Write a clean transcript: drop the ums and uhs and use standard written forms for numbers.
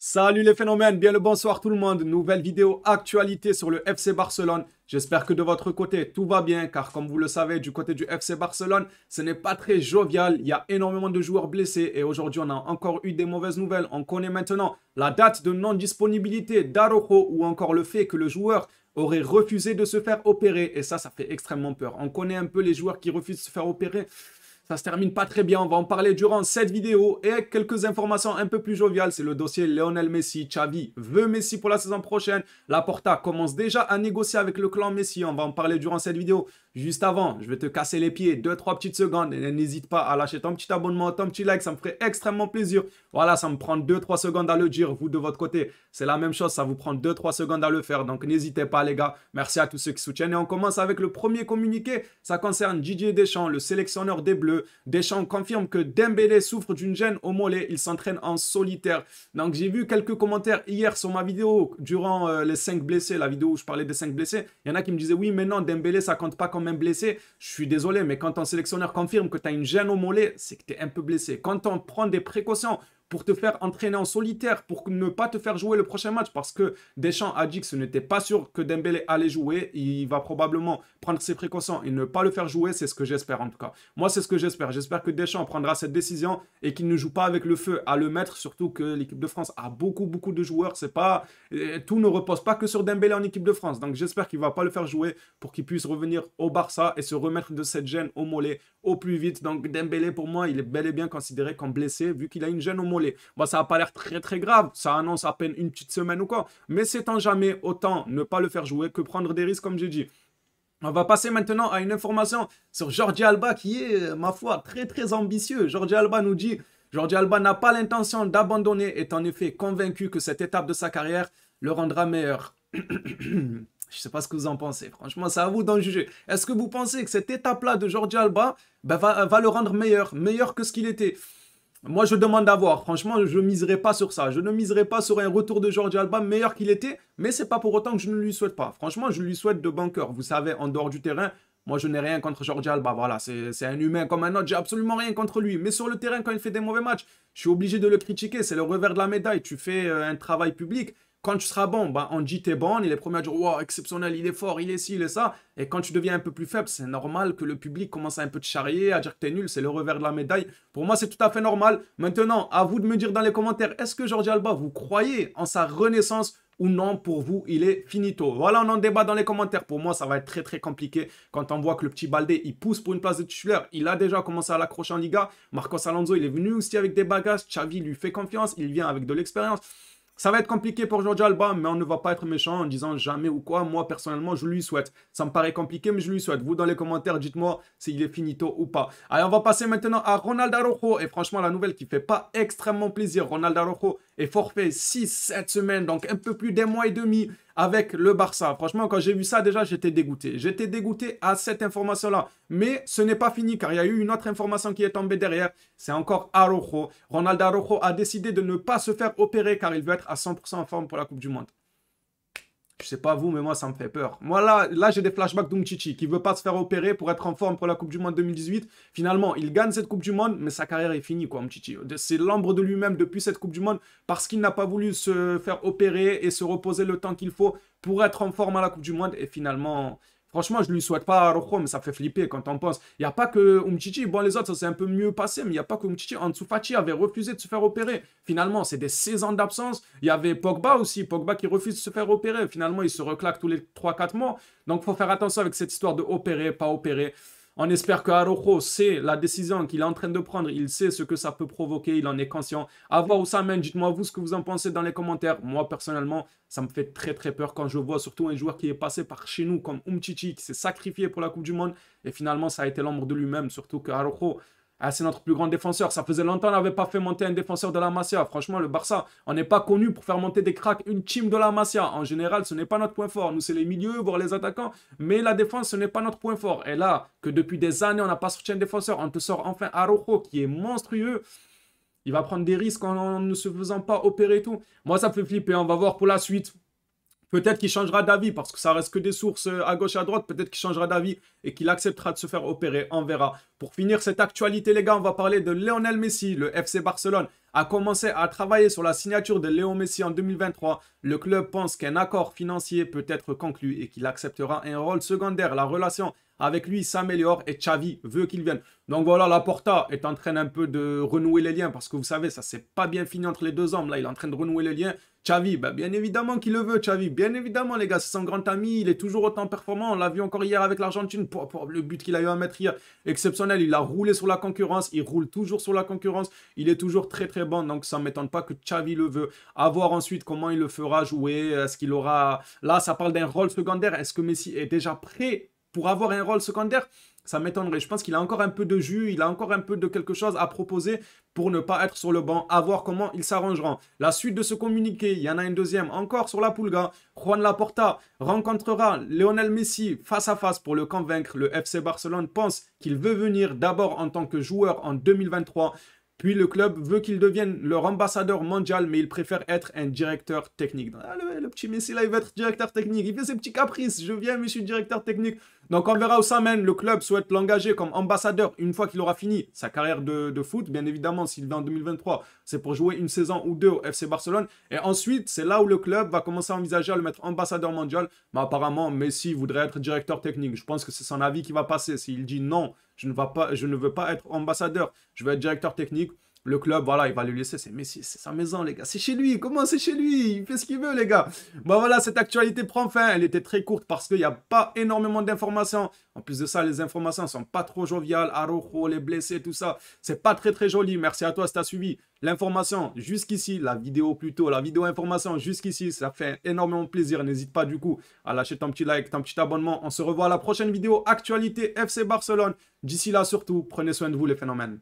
Salut les phénomènes, bien le bonsoir tout le monde. Nouvelle vidéo actualité sur le FC Barcelone. J'espère que de votre côté tout va bien car comme vous le savez du côté du FC Barcelone, ce n'est pas très jovial. Il y a énormément de joueurs blessés et aujourd'hui on a encore eu des mauvaises nouvelles. On connaît maintenant la date de non-disponibilité d'Araujo ou encore le fait que le joueur aurait refusé de se faire opérer et ça fait extrêmement peur. On connaît un peu les joueurs qui refusent de se faire opérer. Ça se termine pas très bien, on va en parler durant cette vidéo et quelques informations un peu plus joviales. C'est le dossier Lionel Messi. Xavi veut Messi pour la saison prochaine. Laporta commence déjà à négocier avec le clan Messi. On va en parler durant cette vidéo. Juste avant, je vais te casser les pieds 2-3 petites secondes et n'hésite pas à lâcher ton petit abonnement, ton petit like, ça me ferait extrêmement plaisir. Voilà, ça me prend 2-3 secondes à le dire, vous de votre côté, c'est la même chose, ça vous prend 2-3 secondes à le faire, donc n'hésitez pas les gars. Merci à tous ceux qui soutiennent et on commence avec le premier communiqué, ça concerne Didier Deschamps, le sélectionneur des Bleus. Deschamps confirme que Dembélé souffre d'une gêne au mollet, il s'entraîne en solitaire. Donc j'ai vu quelques commentaires hier sur ma vidéo durant les 5 blessés, la vidéo où je parlais des 5 blessés. Il y en a qui me disaient oui mais non, Dembélé ça compte pas comme un blessé. Je suis désolé mais quand ton sélectionneur confirme que tu as une gêne au mollet, c'est que tu es un peu blessé. Quand on prend des précautions pour te faire entraîner en solitaire, pour ne pas te faire jouer le prochain match, parce que Deschamps a dit que ce n'était pas sûr que Dembélé allait jouer, il va probablement prendre ses précautions et ne pas le faire jouer, c'est ce que j'espère en tout cas. Moi c'est ce que j'espère, j'espère que Deschamps prendra cette décision et qu'il ne joue pas avec le feu à le mettre, surtout que l'équipe de France a beaucoup de joueurs, c'est pas, tout ne repose pas que sur Dembélé en équipe de France, donc j'espère qu'il ne va pas le faire jouer pour qu'il puisse revenir au Barça et se remettre de cette gêne au mollet au plus vite. Donc Dembélé pour moi il est bel et bien considéré comme blessé vu qu'il a une gêne au mollet. Bon, ça n'a pas l'air très grave, ça annonce à peine une petite semaine ou quoi, mais c'est en jamais, autant ne pas le faire jouer que prendre des risques comme j'ai dit. On va passer maintenant à une information sur Jordi Alba qui est, ma foi, très ambitieux. Jordi Alba nous dit, Jordi Alba n'a pas l'intention d'abandonner, est en effet convaincu que cette étape de sa carrière le rendra meilleur. Je ne sais pas ce que vous en pensez, franchement, c'est à vous d'en juger. Est-ce que vous pensez que cette étape-là de Jordi Alba va le rendre meilleur que ce qu'il était? Moi, je demande à voir. Franchement, je ne miserai pas sur ça. Je ne miserai pas sur un retour de Jordi Alba meilleur qu'il était, mais c'est pas pour autant que je ne lui souhaite pas. Franchement, je lui souhaite de bon cœur. Vous savez, en dehors du terrain, moi, je n'ai rien contre Jordi Alba. Voilà, c'est un humain comme un autre. J'ai absolument rien contre lui. Mais sur le terrain, quand il fait des mauvais matchs, je suis obligé de le critiquer. C'est le revers de la médaille. Tu fais un travail public. Quand tu seras bon, on dit t'es bon, il est premier à dire wow, exceptionnel, il est fort, il est ci, il est ça. Et quand tu deviens un peu plus faible, c'est normal que le public commence à un peu te charrier, à dire que t'es nul, c'est le revers de la médaille. Pour moi, c'est tout à fait normal. Maintenant, à vous de me dire dans les commentaires, est-ce que Jordi Alba, vous croyez en sa renaissance ou non, pour vous, il est finito? Voilà, on en débat dans les commentaires. Pour moi, ça va être très compliqué quand on voit que le petit Baldé, il pousse pour une place de titulaire. Il a déjà commencé à l'accrocher en Liga. Marcos Alonso, il est venu aussi avec des bagages. Xavi lui fait confiance, il vient avec de l'expérience. Ça va être compliqué pour Jordi Alba, mais on ne va pas être méchant en disant jamais ou quoi. Moi, personnellement, je lui souhaite. Ça me paraît compliqué, mais je lui souhaite. Vous, dans les commentaires, dites-moi s'il est finito ou pas. Allez, on va passer maintenant à Ronald Araujo. Et franchement, la nouvelle qui fait pas extrêmement plaisir. Ronald Araujo est forfait 6-7 semaines, donc un peu plus d'un mois et demi avec le Barça. Franchement, quand j'ai vu ça, déjà, j'étais dégoûté. J'étais dégoûté à cette information-là. Mais ce n'est pas fini, car il y a eu une autre information qui est tombée derrière. C'est encore Araujo. Ronald Araujo a décidé de ne pas se faire opérer, car il veut être à 100% en forme pour la Coupe du Monde. Je sais pas vous, mais moi, ça me fait peur. Moi, là j'ai des flashbacks d'Umtiti qui veut pas se faire opérer pour être en forme pour la Coupe du Monde 2018. Finalement, il gagne cette Coupe du Monde, mais sa carrière est finie, quoi, Umtiti. C'est l'ombre de lui-même depuis cette Coupe du Monde parce qu'il n'a pas voulu se faire opérer et se reposer le temps qu'il faut pour être en forme à la Coupe du Monde. Et finalement, franchement, je lui souhaite pas à Araujo, mais ça fait flipper quand on pense. Il n'y a pas que Umtiti, bon, les autres, ça s'est un peu mieux passé, mais il n'y a pas que Umtiti. Ansu Fati avait refusé de se faire opérer. Finalement, c'est des 16 ans d'absence. Il y avait Pogba aussi, Pogba qui refuse de se faire opérer. Finalement, il se reclaque tous les 3-4 mois. Donc, il faut faire attention avec cette histoire de opérer, pas opérer. On espère que Araujo sait la décision qu'il est en train de prendre. Il sait ce que ça peut provoquer. Il en est conscient. À voir où ça mène. Dites-moi vous ce que vous en pensez dans les commentaires. Moi, personnellement, ça me fait très peur quand je vois surtout un joueur qui est passé par chez nous comme Umtiti, qui s'est sacrifié pour la Coupe du Monde. Et finalement, ça a été l'ombre de lui-même. Surtout que Araujo, c'est notre plus grand défenseur. Ça faisait longtemps qu'on n'avait pas fait monter un défenseur de la Masia. Franchement, le Barça, on n'est pas connu pour faire monter des cracks, une team de la Masia. En général, ce n'est pas notre point fort. Nous, c'est les milieux, voire les attaquants. Mais la défense, ce n'est pas notre point fort. Et là, que depuis des années, on n'a pas sorti un défenseur, on te sort enfin Araujo, qui est monstrueux. Il va prendre des risques en ne se faisant pas opérer et tout. Moi, ça me fait flipper. On va voir pour la suite. Peut-être qu'il changera d'avis parce que ça reste que des sources à gauche à droite. Peut-être qu'il changera d'avis et qu'il acceptera de se faire opérer. On verra. Pour finir cette actualité, les gars, on va parler de Lionel Messi. Le FC Barcelone a commencé à travailler sur la signature de Léo Messi en 2023. Le club pense qu'un accord financier peut être conclu et qu'il acceptera un rôle secondaire. La relation avec lui s'améliore et Xavi veut qu'il vienne. Donc voilà, Laporta est en train un peu de renouer les liens parce que vous savez, ça s'est pas bien fini entre les deux hommes. Là, il est en train de renouer les liens. Xavi, bah, bien évidemment qu'il le veut, Xavi. Bien évidemment, les gars, c'est son grand ami. Il est toujours autant performant. On l'a vu encore hier avec l'Argentine. Le but qu'il a eu à mettre hier, exceptionnel. Il a roulé sur la concurrence. Il roule toujours sur la concurrence. Il est toujours très très bon. Donc ça ne m'étonne pas que Xavi le veut. À voir ensuite comment il le fera jouer. Est-ce qu'il aura... Là, ça parle d'un rôle secondaire. Est-ce que Messi est déjà prêt pour avoir un rôle secondaire? Ça m'étonnerait. Je pense qu'il a encore un peu de jus, il a encore un peu de quelque chose à proposer pour ne pas être sur le banc, à voir comment ils s'arrangeront. La suite de ce communiqué, il y en a une deuxième encore sur la Pulga. Juan Laporta rencontrera Lionel Messi face à face pour le convaincre. Le FC Barcelone pense qu'il veut venir d'abord en tant que joueur en 2023. Puis le club veut qu'il devienne leur ambassadeur mondial, mais il préfère être un directeur technique. Ah, le petit Messi là, il va être directeur technique. Il fait ses petits caprices. Je viens, mais je suis directeur technique. Donc on verra où ça mène. Le club souhaite l'engager comme ambassadeur une fois qu'il aura fini sa carrière de foot. Bien évidemment, s'il vient en 2023, c'est pour jouer une saison ou deux au FC Barcelone. Et ensuite, c'est là où le club va commencer à envisager à le mettre ambassadeur mondial. Mais apparemment, Messi voudrait être directeur technique. Je pense que c'est son avis qui va passer. S'il dit non, je ne veux pas être ambassadeur, je veux être directeur technique. Le club, voilà, il va lui laisser. C'est Messi, c'est sa maison, les gars. C'est chez lui. Comment c'est chez lui? Il fait ce qu'il veut, les gars. Bon, voilà, cette actualité prend fin. Elle était très courte parce qu'il n'y a pas énormément d'informations. En plus de ça, les informations ne sont pas trop joviales. Araujo, les blessés, tout ça. C'est pas très, très joli. Merci à toi si tu as suivi l'information jusqu'ici. La vidéo plutôt. La vidéo information jusqu'ici. Ça fait énormément plaisir. N'hésite pas du coup à lâcher ton petit like, ton petit abonnement. On se revoit à la prochaine vidéo. Actualité FC Barcelone. D'ici là, surtout, prenez soin de vous, les phénomènes.